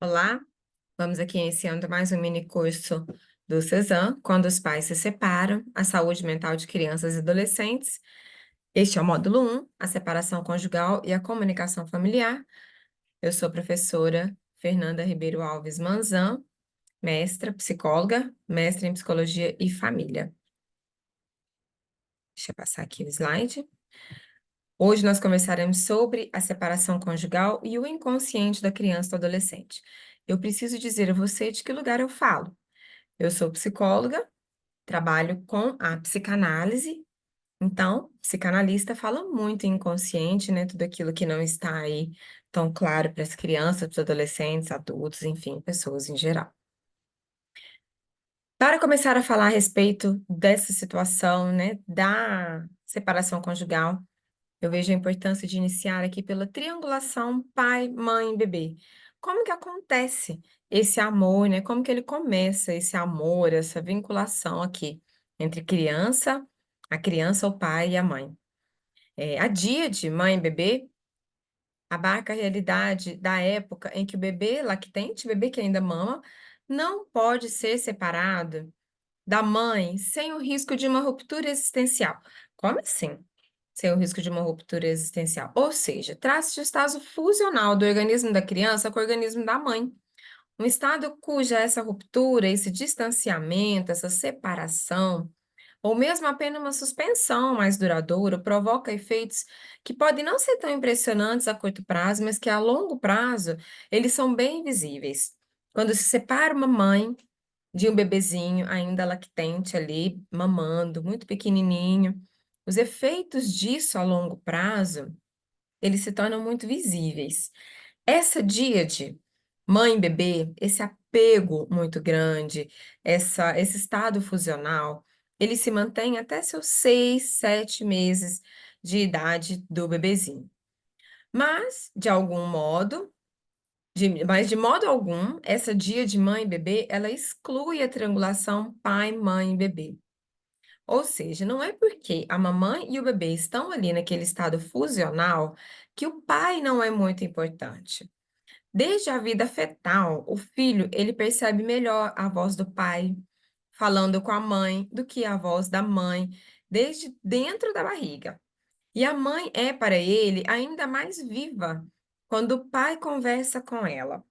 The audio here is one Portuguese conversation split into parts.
Olá, vamos aqui iniciando mais um mini curso do CESAM, quando os pais se separam, a saúde mental de crianças e adolescentes. Este é o módulo 1, a separação conjugal e a comunicação familiar. Eu sou a professora Fernanda Ribeiro Alves Manzan, mestra, psicóloga, mestra em psicologia e família. Deixa eu passar aqui o slide. Hoje nós conversaremos sobre a separação conjugal e o inconsciente da criança e do adolescente. Eu preciso dizer a você de que lugar eu falo. Eu sou psicóloga, trabalho com a psicanálise, então, psicanalista fala muito em inconsciente, né? Tudo aquilo que não está aí tão claro para as crianças, para os adolescentes, adultos, enfim, pessoas em geral. Para começar a falar a respeito dessa situação, né, da separação conjugal, eu vejo a importância de iniciar aqui pela triangulação pai, mãe, bebê. Como que acontece esse amor, né? Como que ele começa esse amor, essa vinculação aqui entre a criança, o pai e a mãe. A díade, mãe e bebê, abarca a realidade da época em que o bebê lactente, o bebê que ainda mama, não pode ser separado da mãe sem o risco de uma ruptura existencial. Como assim? Sem o risco de uma ruptura existencial. Ou seja, trata-se de estado fusional do organismo da criança com o organismo da mãe. Um estado cuja essa ruptura, esse distanciamento, essa separação, ou mesmo apenas uma suspensão mais duradoura, provoca efeitos que podem não ser tão impressionantes a curto prazo, mas que a longo prazo eles são bem visíveis. Quando se separa uma mãe de um bebezinho ainda lactente ali, mamando, muito pequenininho, os efeitos disso a longo prazo, eles se tornam muito visíveis. Essa díade, mãe e bebê, esse apego muito grande, esse estado fusional, ele se mantém até seus 6, 7 meses de idade do bebezinho. Mas, de algum modo, mas de modo algum, essa dia de mãe e bebê, ela exclui a triangulação pai, mãe e bebê. Ou seja, não é porque a mamãe e o bebê estão ali naquele estado fusional que o pai não é muito importante. Desde a vida fetal, o filho, ele percebe melhor a voz do pai falando com a mãe do que a voz da mãe desde dentro da barriga. E a mãe é para ele ainda mais viva quando o pai conversa com ela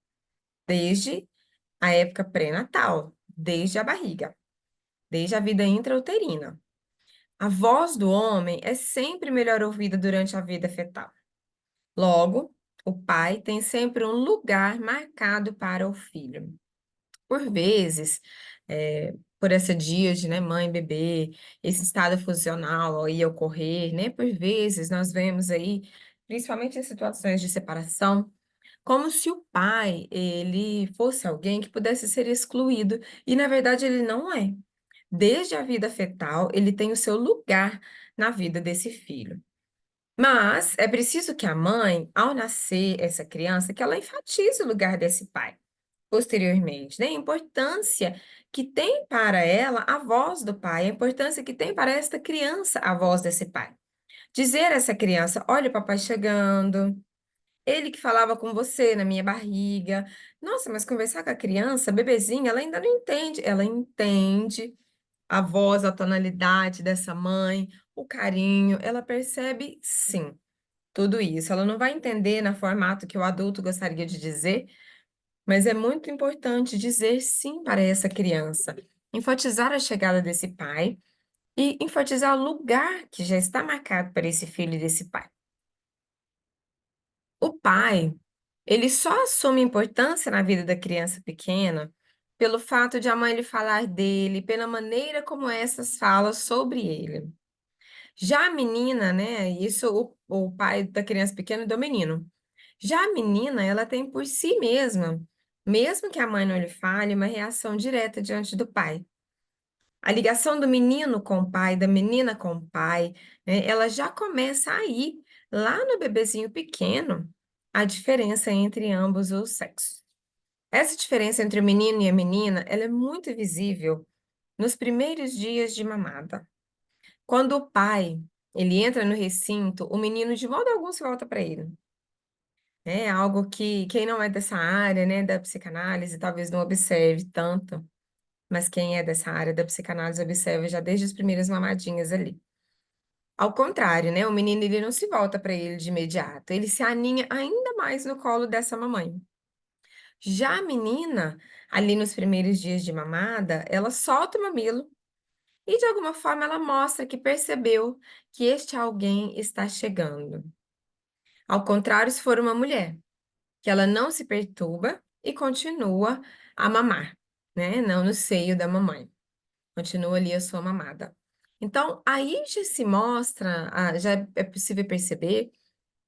desde a época pré-natal, desde a barriga, desde a vida intrauterina. A voz do homem é sempre melhor ouvida durante a vida fetal. Logo, o pai tem sempre um lugar marcado para o filho. Por vezes, por essa díade, né, mãe, bebê, esse estado funcional aí ocorrer, né, por vezes nós vemos aí, principalmente em situações de separação, como se o pai, ele fosse alguém que pudesse ser excluído, e na verdade ele não é. Desde a vida fetal, ele tem o seu lugar na vida desse filho. Mas é preciso que a mãe, ao nascer essa criança, que ela enfatize o lugar desse pai posteriormente, né? A importância que tem para ela a voz do pai, a importância que tem para esta criança a voz desse pai. Dizer a essa criança: olha o papai chegando, ele que falava com você na minha barriga. Nossa, mas conversar com a criança, bebezinha, ela ainda não entende. Ela entende a voz, a tonalidade dessa mãe, o carinho, ela percebe sim, tudo isso. Ela não vai entender no formato que o adulto gostaria de dizer, mas é muito importante dizer sim para essa criança. Enfatizar a chegada desse pai e enfatizar o lugar que já está marcado para esse filho e desse pai. O pai, ele só assume importância na vida da criança pequena pelo fato de a mãe lhe falar dele, pela maneira como essas falam sobre ele. Já a menina, né, isso o pai da criança pequena é do menino. Já a menina, ela tem por si mesma, mesmo que a mãe não lhe fale, uma reação direta diante do pai. A ligação do menino com o pai, da menina com o pai, né, ela já começa aí, lá no bebezinho pequeno, a diferença entre ambos os sexos. Essa diferença entre o menino e a menina, ela é muito visível nos primeiros dias de mamada. Quando o pai, ele entra no recinto, o menino de modo algum se volta para ele. É algo que quem não é dessa área, né, da psicanálise, talvez não observe tanto, mas quem é dessa área da psicanálise observa já desde as primeiras mamadinhas ali. Ao contrário, né, o menino ele não se volta para ele de imediato, ele se aninha ainda mais no colo dessa mamãe. Já a menina, ali nos primeiros dias de mamada, ela solta o mamilo e de alguma forma ela mostra que percebeu que este alguém está chegando. Ao contrário, se for uma mulher, que ela não se perturba e continua a mamar, né? Não no seio da mamãe. Continua ali a sua mamada. Então, aí já se mostra, já é possível perceber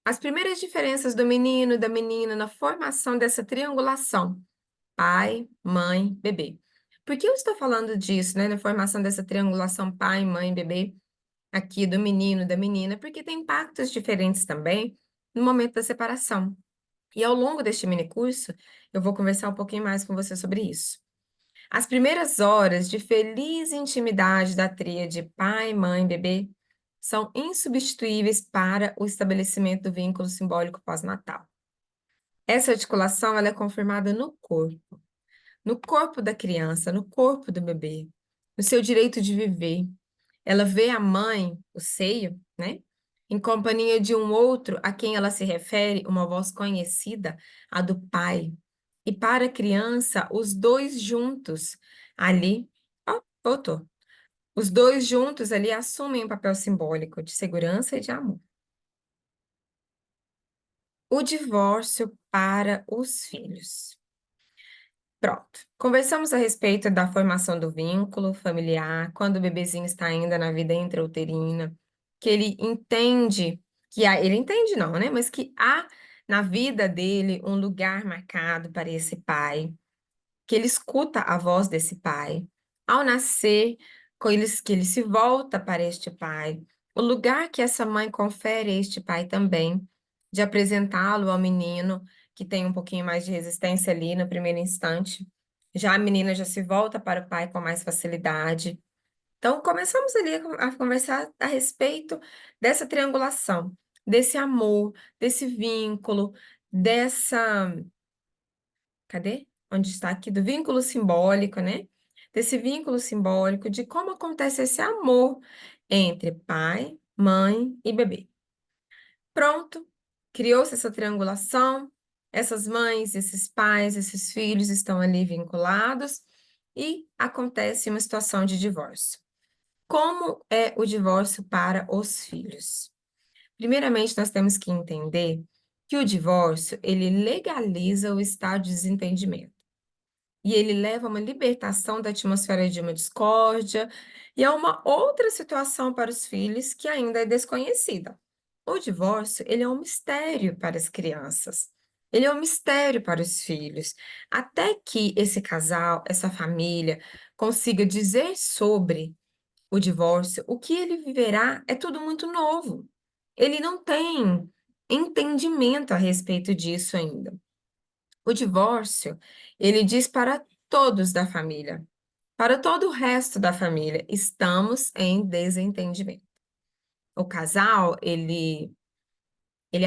as primeiras diferenças do menino e da menina na formação dessa triangulação: pai, mãe, bebê. Por que eu estou falando disso, né? Na formação dessa triangulação pai, mãe, bebê, aqui do menino e da menina, porque tem impactos diferentes também no momento da separação. E ao longo deste mini curso, eu vou conversar um pouquinho mais com você sobre isso. As primeiras horas de feliz intimidade da tríade pai, mãe, bebê são insubstituíveis para o estabelecimento do vínculo simbólico pós-natal. Essa articulação ela é confirmada no corpo da criança, no corpo do bebê, no seu direito de viver. Ela vê a mãe, o seio, né? Em companhia de um outro a quem ela se refere, uma voz conhecida, a do pai. E para a criança, os dois juntos ali, ó, voltou. Os dois juntos ali assumem um papel simbólico de segurança e de amor. O divórcio para os filhos. Pronto. Conversamos a respeito da formação do vínculo familiar, quando o bebezinho está ainda na vida intrauterina, que ele entende ele entende não, né? Mas que há na vida dele um lugar marcado para esse pai, que ele escuta a voz desse pai. Ao nascer, que ele se volta para este pai, o lugar que essa mãe confere a este pai também, de apresentá-lo ao menino, que tem um pouquinho mais de resistência ali no primeiro instante. Já a menina já se volta para o pai com mais facilidade. Então, começamos ali a conversar a respeito dessa triangulação, desse amor, desse vínculo, dessa cadê? Onde está aqui do vínculo simbólico, né? Desse vínculo simbólico, de como acontece esse amor entre pai, mãe e bebê. Pronto, criou-se essa triangulação, essas mães, esses pais, esses filhos estão ali vinculados e acontece uma situação de divórcio. Como é o divórcio para os filhos? Primeiramente, nós temos que entender que o divórcio, ele legaliza o estado de desentendimento. E ele leva a uma libertação da atmosfera de uma discórdia e a uma outra situação para os filhos que ainda é desconhecida. O divórcio, ele é um mistério para as crianças. Ele é um mistério para os filhos. Até que esse casal, essa família, consiga dizer sobre o divórcio, o que ele viverá é tudo muito novo. Ele não tem entendimento a respeito disso ainda. O divórcio, ele diz para todos da família, para todo o resto da família, estamos em desentendimento. O casal, ele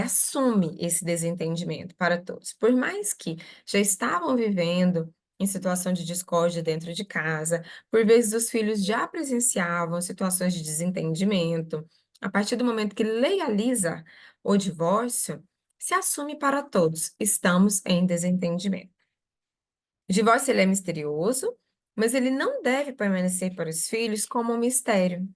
assume esse desentendimento para todos. Por mais que já estavam vivendo em situação de discórdia dentro de casa, por vezes os filhos já presenciavam situações de desentendimento, a partir do momento que legaliza o divórcio, se assume para todos, estamos em desentendimento. O divórcio ele é misterioso, mas ele não deve permanecer para os filhos como um mistério.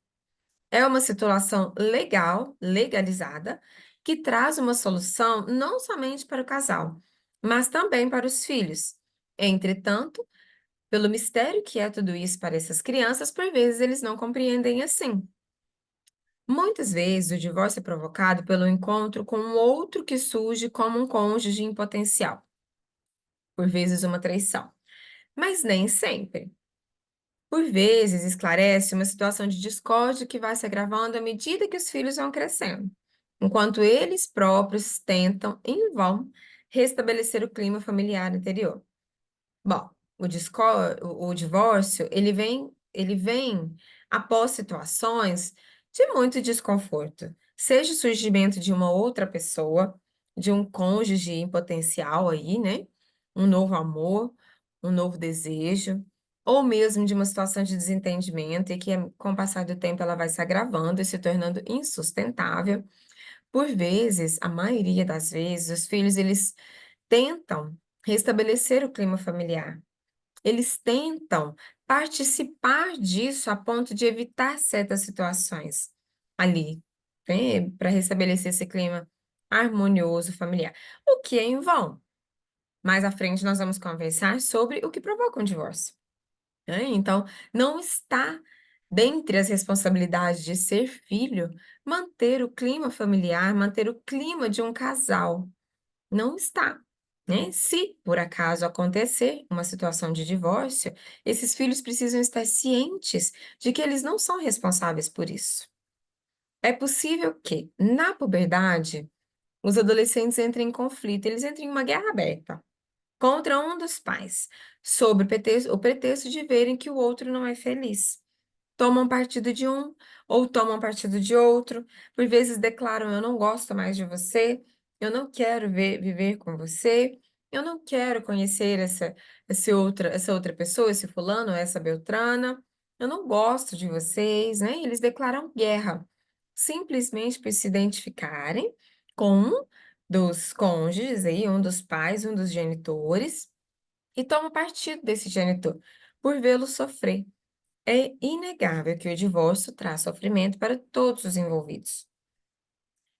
É uma situação legal, legalizada, que traz uma solução não somente para o casal, mas também para os filhos. Entretanto, pelo mistério que é tudo isso para essas crianças, por vezes eles não compreendem assim. Muitas vezes o divórcio é provocado pelo encontro com um outro que surge como um cônjuge em potencial, por vezes uma traição, mas nem sempre. Por vezes, esclarece uma situação de discórdia que vai se agravando à medida que os filhos vão crescendo, enquanto eles próprios tentam, em vão, restabelecer o clima familiar anterior. Bom, o divórcio, ele vem após situações de muito desconforto, seja o surgimento de uma outra pessoa, de um cônjuge em potencial aí, né, um novo amor, um novo desejo, ou mesmo de uma situação de desentendimento e que com o passar do tempo ela vai se agravando e se tornando insustentável. Por vezes, a maioria das vezes, os filhos eles tentam restabelecer o clima familiar. Eles tentam participar disso a ponto de evitar certas situações ali, né, para restabelecer esse clima harmonioso familiar, o que é em vão. Mais à frente nós vamos conversar sobre o que provoca um divórcio, né? Então, não está dentre as responsabilidades de ser filho manter o clima familiar, manter o clima de um casal. Não está, né. Se por acaso acontecer uma situação de divórcio, esses filhos precisam estar cientes de que eles não são responsáveis por isso. É possível que, na puberdade, os adolescentes entrem em conflito, eles entrem em uma guerra aberta contra um dos pais, sob o pretexto de verem que o outro não é feliz. Tomam partido de um ou tomam partido de outro, por vezes declaram: "Eu não gosto mais de você, eu não quero viver com você, eu não quero conhecer essa outra pessoa, esse fulano, essa beltrana, eu não gosto de vocês", né, eles declaram guerra, simplesmente por se identificarem com um dos cônjuges aí, um dos pais, um dos genitores, e tomam partido desse genitor, por vê-lo sofrer. É inegável que o divórcio traz sofrimento para todos os envolvidos.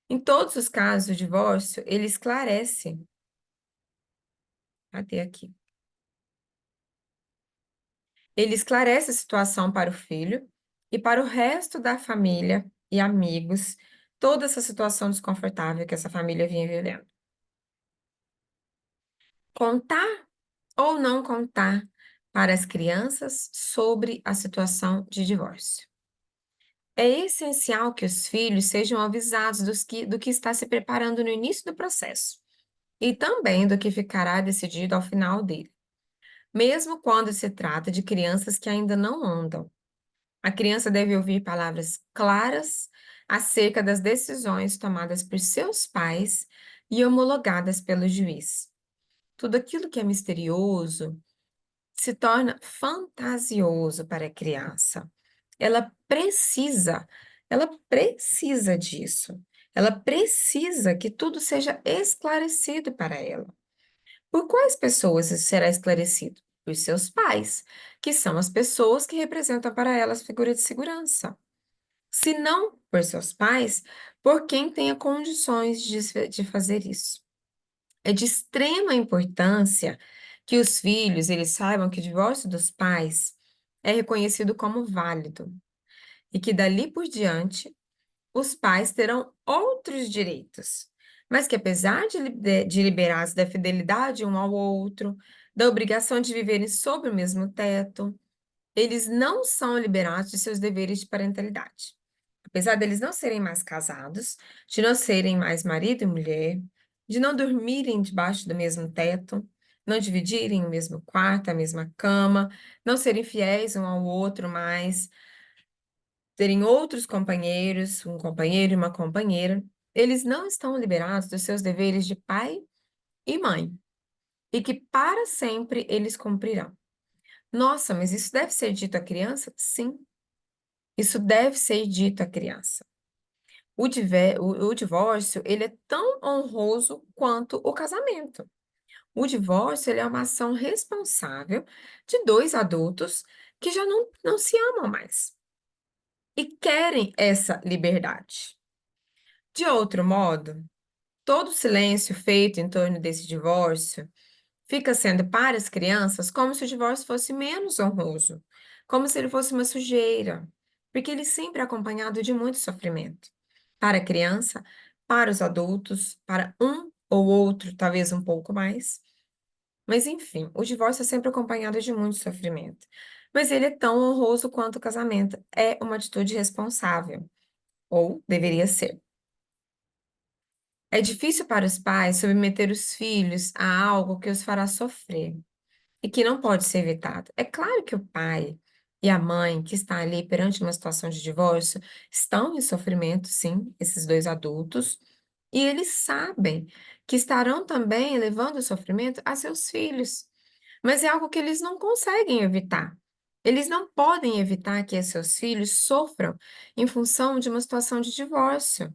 Em todos os casos, o divórcio, ele esclarece, cadê aqui? Ele esclarece a situação para o filho e para o resto da família e amigos, toda essa situação desconfortável que essa família vinha vivendo. Contar ou não contar para as crianças sobre a situação de divórcio. É essencial que os filhos sejam avisados do que está se preparando no início do processo e também do que ficará decidido ao final dele, mesmo quando se trata de crianças que ainda não andam. A criança deve ouvir palavras claras acerca das decisões tomadas por seus pais e homologadas pelo juiz. Tudo aquilo que é misterioso se torna fantasioso para a criança. Ela precisa, ela precisa disso. Ela precisa que tudo seja esclarecido para ela. Por quais pessoas isso será esclarecido? Por seus pais, que são as pessoas que representam para elas figura de segurança. Se não por seus pais, por quem tenha condições de fazer isso. É de extrema importância que os filhos eles saibam que o divórcio dos pais é reconhecido como válido e que dali por diante os pais terão outros direitos, mas que apesar de liberados da fidelidade um ao outro, da obrigação de viverem sob o mesmo teto, eles não são liberados de seus deveres de parentalidade. Apesar deles não serem mais casados, de não serem mais marido e mulher, de não dormirem debaixo do mesmo teto, não dividirem o mesmo quarto, a mesma cama, não serem fiéis um ao outro mais, terem outros companheiros, um companheiro e uma companheira, eles não estão liberados dos seus deveres de pai e mãe, e que para sempre eles cumprirão. Nossa, mas isso deve ser dito à criança? Sim, isso deve ser dito à criança. O divórcio, ele é tão honroso quanto o casamento. O divórcio, ele é uma ação responsável de 2 adultos que já não se amam mais e querem essa liberdade. De outro modo, todo o silêncio feito em torno desse divórcio fica sendo para as crianças como se o divórcio fosse menos honroso, como se ele fosse uma sujeira, porque ele sempre é acompanhado de muito sofrimento. Para a criança, para os adultos, para um ou outro, talvez um pouco mais. Mas enfim, o divórcio é sempre acompanhado de muito sofrimento. Mas ele é tão honroso quanto o casamento. É uma atitude responsável, ou deveria ser. É difícil para os pais submeter os filhos a algo que os fará sofrer e que não pode ser evitado. É claro que o pai e a mãe que está ali perante uma situação de divórcio estão em sofrimento, sim, esses 2 adultos, E eles sabem que estarão também levando sofrimento a seus filhos, mas é algo que eles não conseguem evitar. Eles não podem evitar que seus filhos sofram em função de uma situação de divórcio.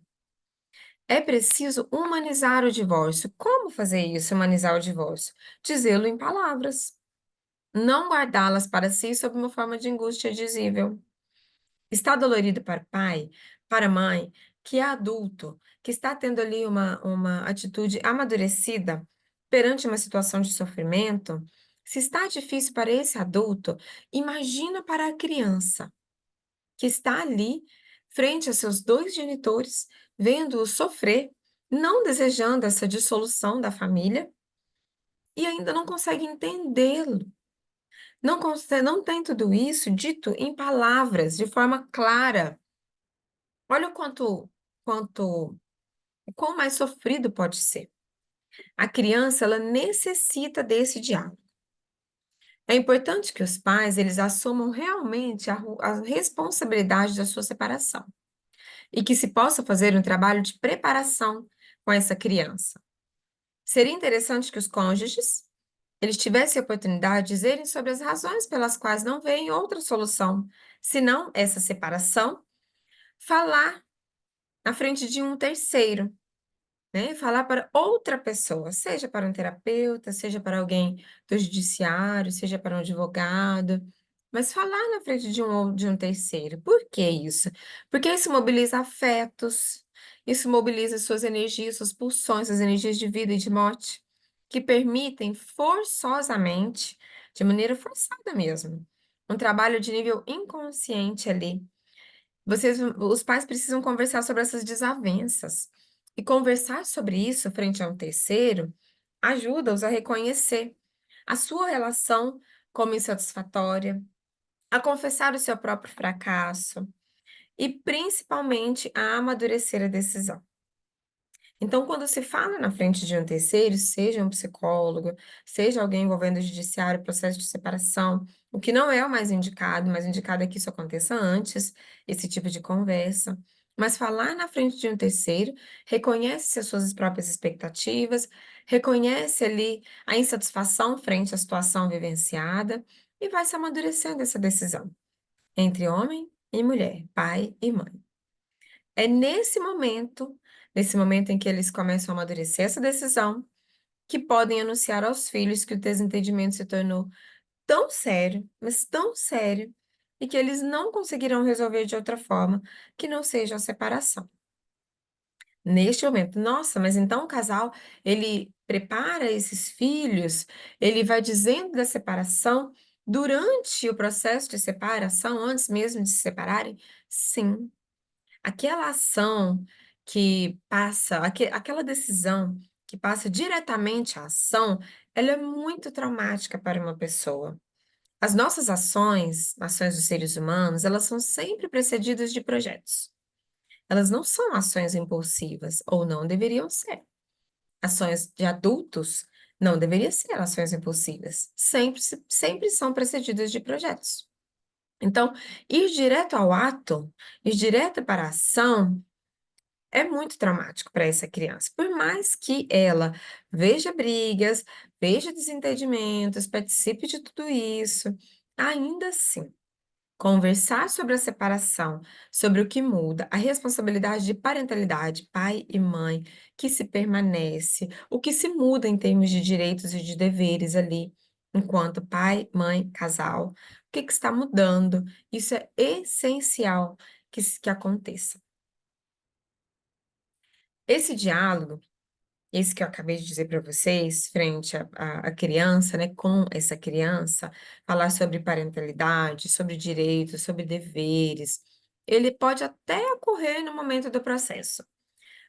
É preciso humanizar o divórcio. Como fazer isso, humanizar o divórcio? Dizê-lo em palavras, não guardá-las para si sob uma forma de angústia dizível. Está dolorido para o pai, para a mãe, que é adulto, que está tendo ali uma atitude amadurecida perante uma situação de sofrimento. Se está difícil para esse adulto, imagina para a criança que está ali, frente a seus dois genitores, vendo-o sofrer, não desejando essa dissolução da família e ainda não consegue entendê-lo. Não tem tudo isso dito em palavras, de forma clara. Olha quanto o quão mais sofrido pode ser. A criança, ela necessita desse diálogo. É importante que os pais, eles assumam realmente a responsabilidade da sua separação e que se possa fazer um trabalho de preparação com essa criança. Seria interessante que os cônjuges, eles tivessem a oportunidade de dizerem sobre as razões pelas quais não veem outra solução, senão essa separação, falar na frente de um terceiro, né, falar para outra pessoa, seja para um terapeuta, seja para alguém do judiciário, seja para um advogado, mas falar na frente de um terceiro. Por que isso? Porque isso mobiliza afetos, isso mobiliza suas energias, suas pulsões, as energias de vida e de morte, que permitem forçosamente, de maneira forçada mesmo, um trabalho de nível inconsciente ali. Os pais precisam conversar sobre essas desavenças. E conversar sobre isso frente a um terceiro ajuda-os a reconhecer a sua relação como insatisfatória, a confessar o seu próprio fracasso e, principalmente, a amadurecer a decisão. Então, quando se fala na frente de um terceiro, seja um psicólogo, seja alguém envolvendo o judiciário, processo de separação, o que não é o mais indicado é que isso aconteça antes, esse tipo de conversa. Mas falar na frente de um terceiro, reconhece as suas próprias expectativas, reconhece ali a insatisfação frente à situação vivenciada e vai se amadurecendo essa decisão entre homem e mulher, pai e mãe. É nesse momento em que eles começam a amadurecer essa decisão, que podem anunciar aos filhos que o desentendimento se tornou tão sério, mas tão sério, e que eles não conseguirão resolver de outra forma que não seja a separação. Neste momento, nossa, mas então o casal, ele prepara esses filhos, ele vai dizendo da separação durante o processo de separação, antes mesmo de se separarem? Sim. Aquela ação que passa aquela decisão que passa diretamente à ação, ela é muito traumática para uma pessoa. As nossas ações dos seres humanos, elas são sempre precedidas de projetos. Elas não são ações impulsivas, ou não deveriam ser. Ações de adultos não deveriam ser ações impulsivas. Sempre são precedidas de projetos. Então, ir direto ao ato, ir direto para a ação, é muito traumático para essa criança, por mais que ela veja brigas, veja desentendimentos, participe de tudo isso, ainda assim, conversar sobre a separação, sobre o que muda, a responsabilidade de parentalidade, pai e mãe, que se permanece, o que se muda em termos de direitos e de deveres ali, enquanto pai, mãe, casal, o que que está mudando, isso é essencial que aconteça. Esse diálogo, esse que eu acabei de dizer para vocês, frente à criança, né, com essa criança, falar sobre parentalidade, sobre direitos, sobre deveres, ele pode até ocorrer no momento do processo,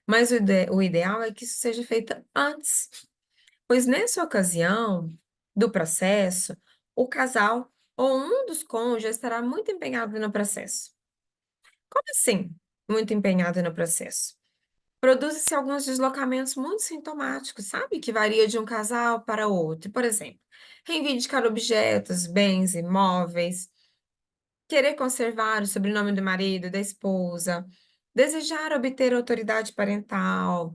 mas o ideal é que isso seja feito antes, pois nessa ocasião do processo, o casal ou um dos cônjuges estará muito empenhado no processo. Como assim, muito empenhado no processo? Produzem-se alguns deslocamentos muito sintomáticos, sabe, que varia de um casal para outro. Por exemplo, reivindicar objetos, bens, imóveis, querer conservar o sobrenome do marido, da esposa, desejar obter autoridade parental,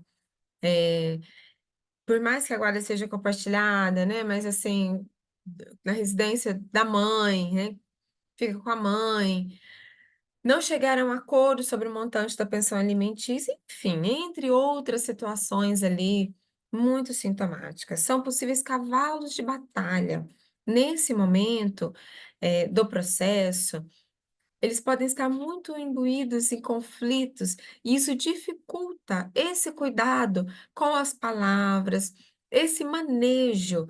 Por mais que a guarda seja compartilhada, né, mas assim, na residência da mãe, né, fica com a mãe, não chegaram a um acordo sobre o montante da pensão alimentícia, enfim, entre outras situações ali muito sintomáticas. São possíveis cavalos de batalha. Nesse momento, do processo, eles podem estar muito imbuídos em conflitos, e isso dificulta esse cuidado com as palavras, esse manejo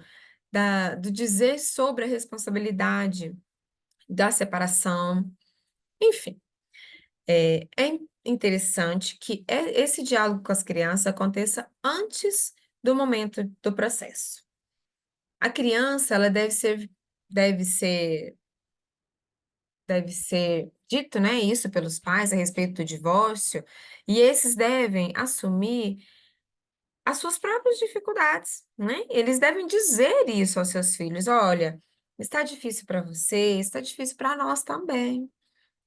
do dizer sobre a responsabilidade da separação, enfim. É interessante que esse diálogo com as crianças aconteça antes do momento do processo. A criança, ela deve ser deve ser dito, né, isso pelos pais a respeito do divórcio, e esses devem assumir as suas próprias dificuldades, né? Eles devem dizer isso aos seus filhos: "Olha, está difícil para você, está difícil para nós também".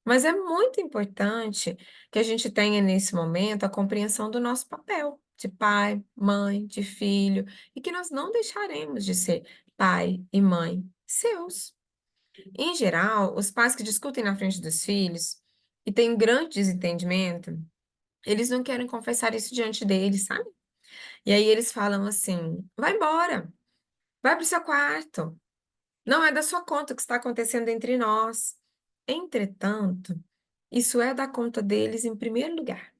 Mas é muito importante que a gente tenha nesse momento a compreensão do nosso papel de pai, mãe, de filho, e que nós não deixaremos de ser pai e mãe seus. Em geral, os pais que discutem na frente dos filhos e têm um grande desentendimento, eles não querem confessar isso diante deles, sabe? E aí eles falam assim: vai embora, vai para o seu quarto, não é da sua conta o que está acontecendo entre nós. Entretanto, isso é da conta deles em primeiro lugar.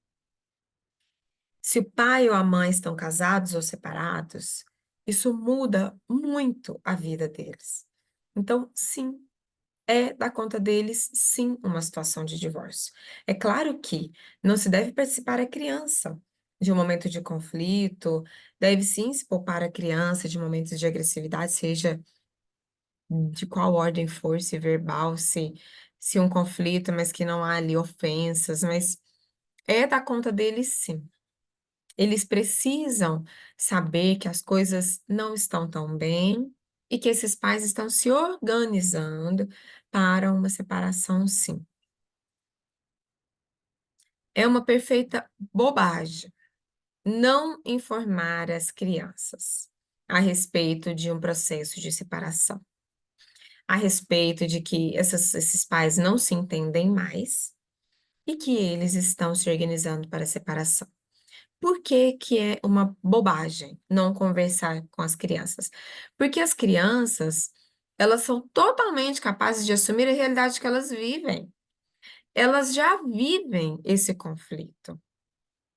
Se o pai ou a mãe estão casados ou separados, isso muda muito a vida deles. Então, sim, é da conta deles, sim, uma situação de divórcio. É claro que não se deve participar a criança de um momento de conflito, deve sim se poupar a criança de momentos de agressividade, seja de qual ordem for, se verbal, se um conflito, mas que não há ali ofensas, mas é da conta deles sim. Eles precisam saber que as coisas não estão tão bem e que esses pais estão se organizando para uma separação, sim. É uma perfeita bobagem não informar as crianças a respeito de um processo de separação, a respeito de que esses pais não se entendem mais e que eles estão se organizando para a separação. Por que que é uma bobagem não conversar com as crianças? Porque as crianças, elas são totalmente capazes de assumir a realidade que elas vivem. Elas já vivem esse conflito.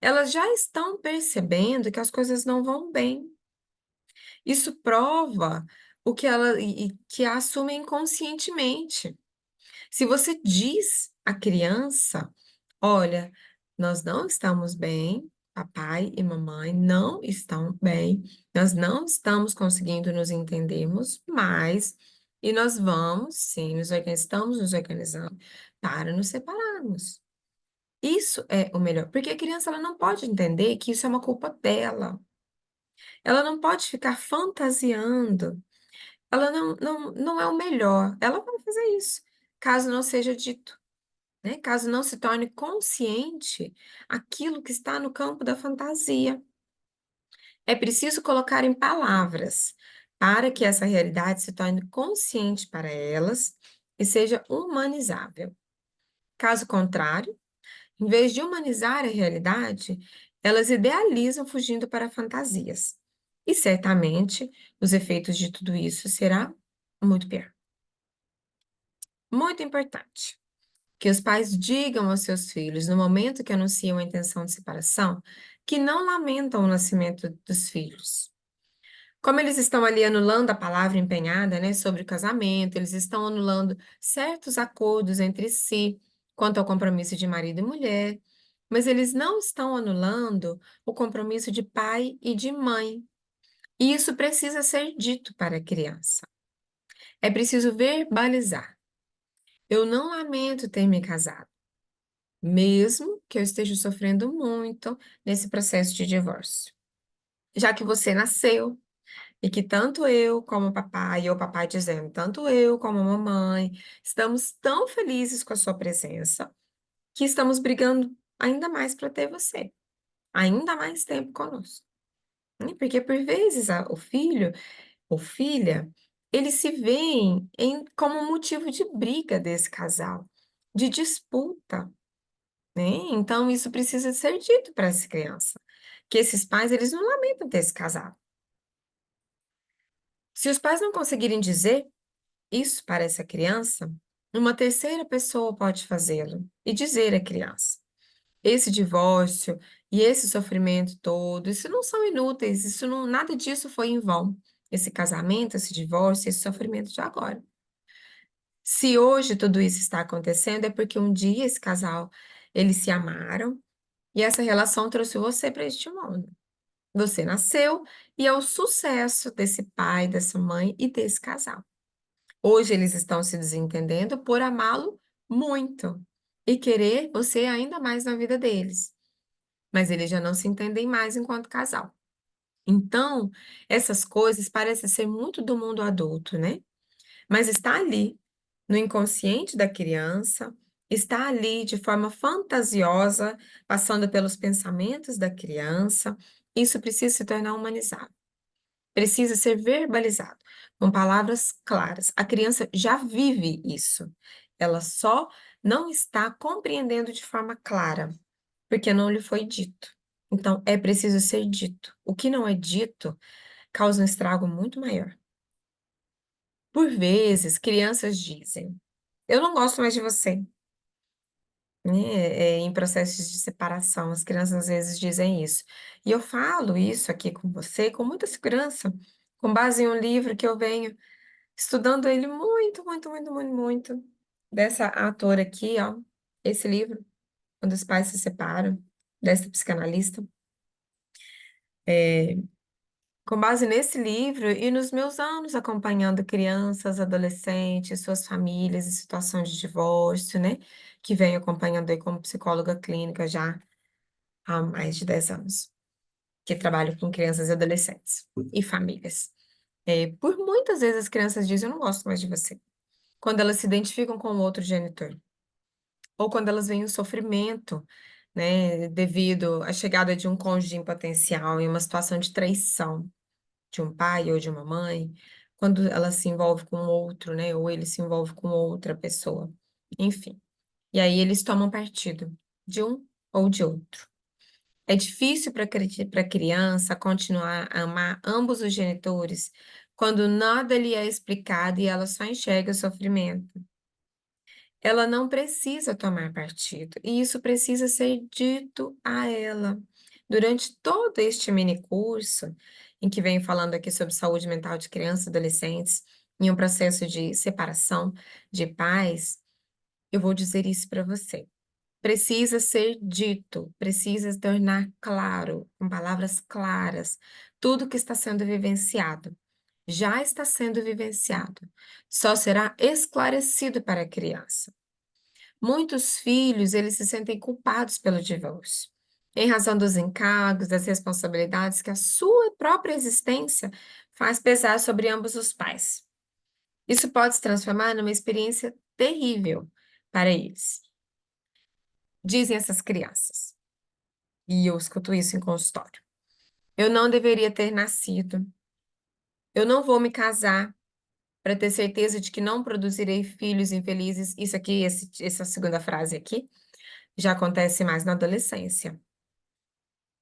Elas já estão percebendo que as coisas não vão bem. Isso prova o que ela e que a assumem conscientemente. Se você diz à criança: "Olha, nós não estamos bem, papai e mamãe não estão bem, nós não estamos conseguindo nos entendermos mais, e nós vamos sim estamos nos organizando para nos separarmos". Isso é o melhor, porque a criança ela não pode entender que isso é uma culpa dela. Ela não pode ficar fantasiando, ela não é o melhor, ela vai fazer isso, caso não seja dito. Né, caso não se torne consciente aquilo que está no campo da fantasia. É preciso colocar em palavras para que essa realidade se torne consciente para elas e seja humanizável. Caso contrário, em vez de humanizar a realidade, elas idealizam fugindo para fantasias. E certamente os efeitos de tudo isso será muito pior. Muito importante que os pais digam aos seus filhos, no momento que anunciam a intenção de separação, que não lamentam o nascimento dos filhos. Como eles estão ali anulando a palavra empenhada, né, sobre o casamento, eles estão anulando certos acordos entre si quanto ao compromisso de marido e mulher, mas eles não estão anulando o compromisso de pai e de mãe. E isso precisa ser dito para a criança. É preciso verbalizar. Eu não lamento ter me casado, mesmo que eu esteja sofrendo muito nesse processo de divórcio. Já que você nasceu e que tanto eu como o papai, e o papai dizendo, tanto eu como a mamãe, estamos tão felizes com a sua presença, que estamos brigando ainda mais para ter você, ainda mais tempo conosco. né, porque por vezes o filho ou filha, eles se veem como motivo de briga desse casal, de disputa, né? Então isso precisa ser dito para essa criança, que esses pais, eles não lamentam ter esse casal. Se os pais não conseguirem dizer isso para essa criança, uma terceira pessoa pode fazê-lo e dizer à criança: esse divórcio e esse sofrimento todo, isso não são inúteis, isso não, nada disso foi em vão. Esse casamento, esse divórcio, esse sofrimento de agora. Se hoje tudo isso está acontecendo, é porque um dia esse casal, eles se amaram e essa relação trouxe você para este mundo. Você nasceu e é o sucesso desse pai, dessa mãe e desse casal. Hoje eles estão se desentendendo por amá-lo muito e querer você ainda mais na vida deles, mas eles já não se entendem mais enquanto casal. Então, essas coisas parecem ser muito do mundo adulto, né? Mas está ali, no inconsciente da criança, está ali de forma fantasiosa, passando pelos pensamentos da criança. Isso precisa se tornar humanizado, precisa ser verbalizado, com palavras claras. A criança já vive isso, ela só não está compreendendo de forma clara, porque não lhe foi dito. Então, é preciso ser dito. O que não é dito causa um estrago muito maior. Por vezes, crianças dizem: eu não gosto mais de você, né? Em processos de separação, as crianças às vezes dizem isso. E eu falo isso aqui com você com muita segurança, com base em um livro que eu venho estudando ele muito, muito, muito, muito, muito, dessa autora aqui, ó, esse livro, Quando os Pais se Separam, dessa psicanalista. É, com base nesse livro e nos meus anos acompanhando crianças, adolescentes, suas famílias em situação de divórcio, né? Que venho acompanhando aí como psicóloga clínica já há mais de 10 anos, que trabalho com crianças e adolescentes e famílias. Por muitas vezes as crianças dizem: eu não gosto mais de você. Quando elas se identificam com o outro genitor, ou quando elas veem o sofrimento, né, devido à chegada de um cônjuge em potencial em uma situação de traição de um pai ou de uma mãe, quando ela se envolve com outro, né, ou ele se envolve com outra pessoa, enfim. E aí eles tomam partido de um ou de outro. É difícil para a criança continuar a amar ambos os genitores quando nada lhe é explicado e ela só enxerga o sofrimento. Ela não precisa tomar partido, e isso precisa ser dito a ela. Durante todo este mini curso, em que venho falando aqui sobre saúde mental de crianças e adolescentes, em um processo de separação de pais, eu vou dizer isso para você. Precisa ser dito, precisa se tornar claro, com palavras claras, tudo que está sendo vivenciado. Já está sendo vivenciado, só será esclarecido para a criança. Muitos filhos, eles se sentem culpados pelo divórcio, em razão dos encargos, das responsabilidades que a sua própria existência faz pesar sobre ambos os pais. Isso pode se transformar numa experiência terrível para eles, dizem essas crianças. E eu escuto isso em consultório. Eu não deveria ter nascido. Eu não vou me casar para ter certeza de que não produzirei filhos infelizes. Isso aqui, essa segunda frase aqui, já acontece mais na adolescência.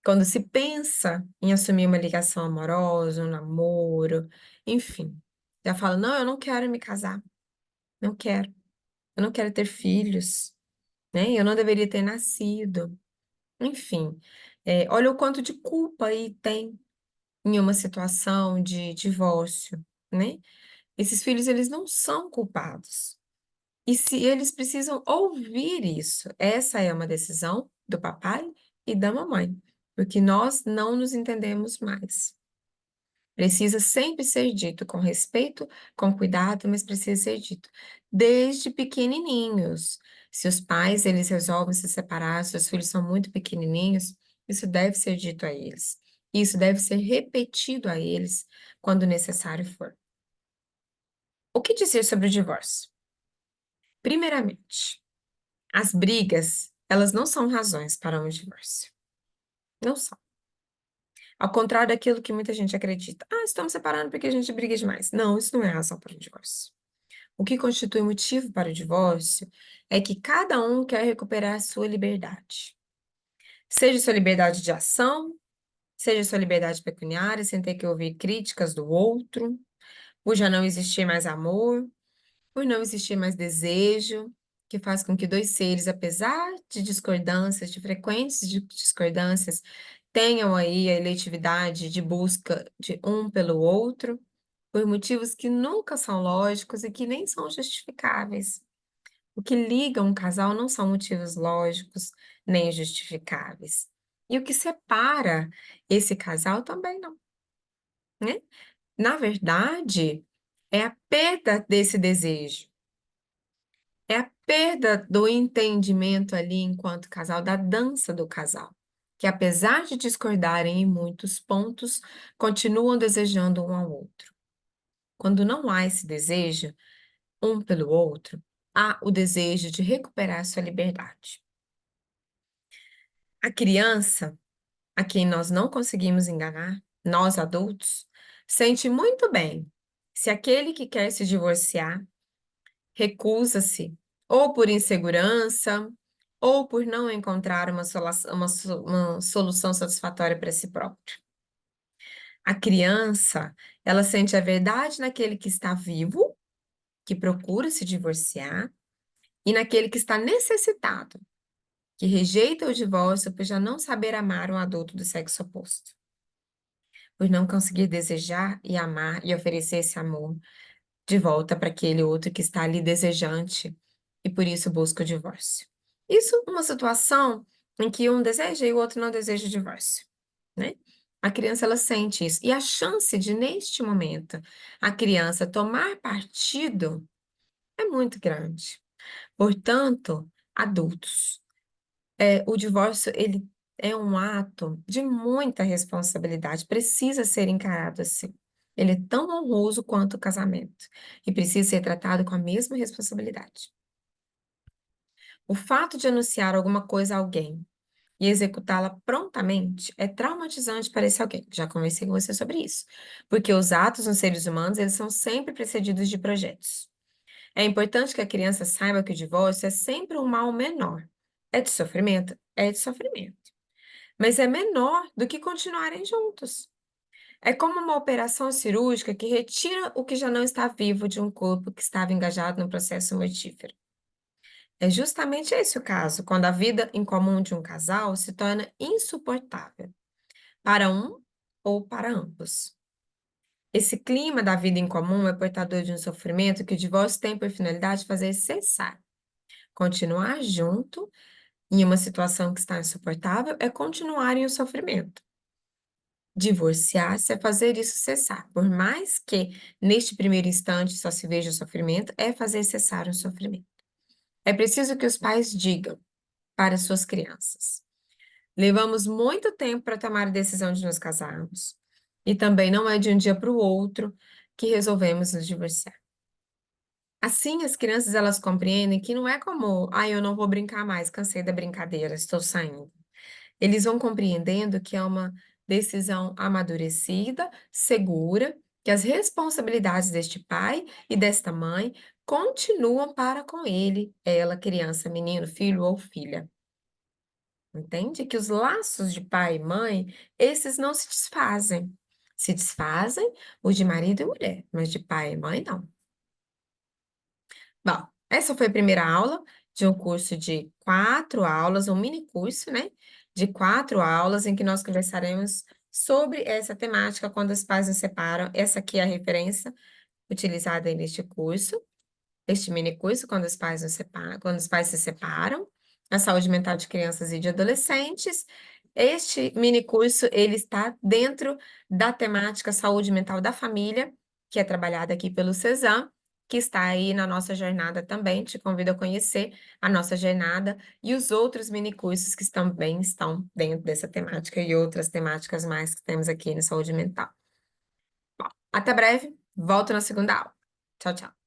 Quando se pensa em assumir uma ligação amorosa, um namoro, enfim, já fala: não, eu não quero me casar, não quero, eu não quero ter filhos, né? Eu não deveria ter nascido. Enfim, olha o quanto de culpa aí tem em uma situação de divórcio, né? Esses filhos, eles não são culpados. E se eles precisam ouvir isso, essa é uma decisão do papai e da mamãe, porque nós não nos entendemos mais. Precisa sempre ser dito com respeito, com cuidado, mas precisa ser dito desde pequenininhos. Se os pais eles resolvem se separar, se os filhos são muito pequenininhos, isso deve ser dito a eles. Isso deve ser repetido a eles quando necessário for. O que dizer sobre o divórcio? Primeiramente, as brigas, elas não são razões para um divórcio. Não são. Ao contrário daquilo que muita gente acredita. Ah, estamos separando porque a gente briga demais. Não, isso não é razão para o divórcio. O que constitui motivo para o divórcio é que cada um quer recuperar sua liberdade. Seja sua liberdade de ação, seja sua liberdade pecuniária, sem ter que ouvir críticas do outro, por já não existir mais amor, por não existir mais desejo, que faz com que dois seres, apesar de discordâncias, de frequentes discordâncias, tenham aí a eletividade de busca de um pelo outro, por motivos que nunca são lógicos e que nem são justificáveis. O que liga um casal não são motivos lógicos nem justificáveis. E o que separa esse casal também não, né? Na verdade, é a perda desse desejo, é a perda do entendimento ali enquanto casal, da dança do casal, que apesar de discordarem em muitos pontos, continuam desejando um ao outro. Quando não há esse desejo, um pelo outro, há o desejo de recuperar sua liberdade. A criança, a quem nós não conseguimos enganar, nós adultos, sente muito bem se aquele que quer se divorciar recusa-se, ou por insegurança, ou por não encontrar uma solução satisfatória para si próprio. A criança, ela sente a verdade naquele que está vivo, que procura se divorciar, e naquele que está necessitado, que rejeita o divórcio por já não saber amar um adulto do sexo oposto, por não conseguir desejar e amar e oferecer esse amor de volta para aquele outro que está ali desejante e por isso busca o divórcio. Isso uma situação em que um deseja e o outro não deseja o divórcio, né? A criança ela sente isso e a chance de neste momento a criança tomar partido é muito grande. Portanto, adultos, o divórcio ele é um ato de muita responsabilidade, precisa ser encarado assim. Ele é tão honroso quanto o casamento e precisa ser tratado com a mesma responsabilidade. O fato de anunciar alguma coisa a alguém e executá-la prontamente é traumatizante para esse alguém. Já conversei com você sobre isso, porque os atos nos seres humanos, eles são sempre precedidos de projetos. É importante que a criança saiba que o divórcio é sempre um mal menor. É de sofrimento? É de sofrimento. Mas é menor do que continuarem juntos. É como uma operação cirúrgica que retira o que já não está vivo de um corpo que estava engajado no processo mortífero. É justamente esse o caso, quando a vida em comum de um casal se torna insuportável, para um ou para ambos. Esse clima da vida em comum é portador de um sofrimento que o divórcio tem por finalidade fazer cessar. Continuar junto em uma situação que está insuportável é continuar em um sofrimento. Divorciar-se é fazer isso cessar. Por mais que, neste primeiro instante, só se veja o sofrimento, é fazer cessar o sofrimento. É preciso que os pais digam para suas crianças: levamos muito tempo para tomar a decisão de nos casarmos, e também não é de um dia para o outro que resolvemos nos divorciar. Assim, as crianças elas compreendem que não é como, eu não vou brincar mais, cansei da brincadeira, estou saindo. Eles vão compreendendo que é uma decisão amadurecida, segura, que as responsabilidades deste pai e desta mãe continuam para com ele, ela, criança, menino, filho ou filha. Entende? Que os laços de pai e mãe, esses não se desfazem. Se desfazem os de marido e mulher, mas de pai e mãe não. Bom, essa foi a primeira aula de um curso de 4 aulas, um mini curso, né? De 4 aulas, em que nós conversaremos sobre essa temática quando os pais nos separam. Essa aqui é a referência utilizada aí neste curso, este mini curso, quando os pais nos separam, quando os pais se separam, a saúde mental de crianças e de adolescentes. Este mini curso, ele está dentro da temática saúde mental da família, que é trabalhada aqui pelo CESAM, que está aí na nossa jornada também. Te convido a conhecer a nossa jornada e os outros mini cursos que também estão dentro dessa temática e outras temáticas mais que temos aqui na saúde mental. Bom, até breve, volto na segunda aula. Tchau, tchau.